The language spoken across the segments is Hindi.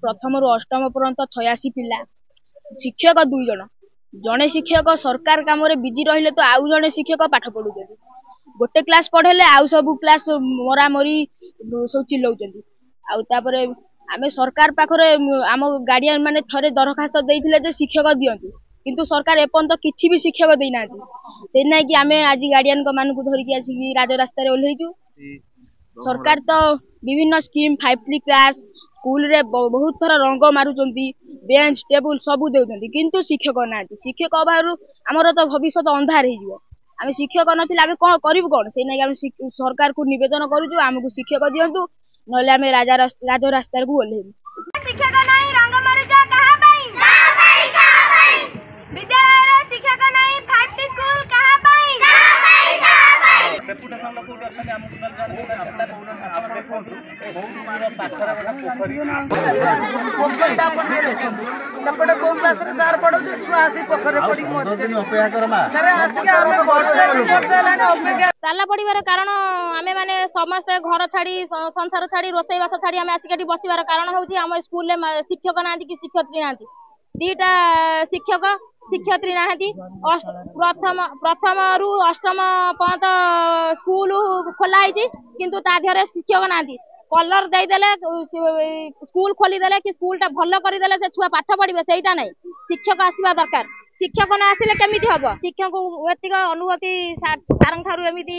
प्रथम रु अष्टम पर्यंत 86 पिला शिक्षक 2 जन जड़े शिक्षक सरकार काम बिजी रहिले तो आउ जड़े शिक्षक पाठ पढ़ुं गोटे क्लास पढ़ेले आउ सब क्लास मरामरी सब चिल्लाउछन्ति आउे आम सरकार पाखरे आम गार्डियन माने थरे दरखास्त देइथिले जे शिक्षक दियंतु किंतु सरकार एपर्यंत किछि भी शिक्षक देना से ना कि आम आज गार्डियन मानक धरिकी आसिक राजरास्तार ओह्लैचु सरकार तो विभिन्न स्कीम 5T क्लास स्कूल रे बहुत थर रंग मारुचंती बेंच टेबुल सब देउछन्ति किंतु शिक्षक ना शिक्षक अभाव आमर तो भविष्य अंधार हो आम शिक्षक नथिले आम कौन करूँ कौन से ना आम सरकार को निवेदन करूँ आमको शिक्षक दिंतु ना आम राजरास्तार को ओह्लैबु शिक्षक नहीं रंग मरुच कहा पाई विद्यालय रे शिक्षक नहीं 5T स्कूल कहा पाई डेपुटेशन लोक अछन हमकु न जान आप देखंतु बहुत पाखर पोखरीटा अपन देखंतु सेपटे को क्लास रे सार पढो छुआ आसी पोखरे पडी मरछे अपेक्षा करमा सर आज के हम वर्षा लाने अपेक्षा ताला पड़िबार कारण आमे माने समस्त घर छाड़ी संसार छाड़ी रोसई बास छाड़ी आमे आसिक बचिबार कारण होउची हम स्कूल ले शिक्षक नांती कि शिक्षयित्री नांती दीटा शिक्षक शिक्षयित्री नांती प्रथम रु अष्टम पर्यंत स्कूल खोला है किंतु ता देहरे शिक्षक नांती कलर दे देले स्कूल खोली देले कि स्कूलटा भल कर देले से छुआ पाठ पढ़िबे सेटा नै शिक्षक आसीबा दरकार शिक्षक न आसिले केमिति हबो शिक्षक एतिक अनुभूति सारंग थारु एमिति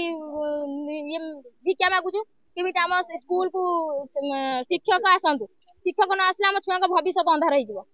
भिक्षा मागुछु केमिति हम स्कूल को शिक्षक आसंतु शिक्षक न आसिले हम छुआ भविष्य अंधार हो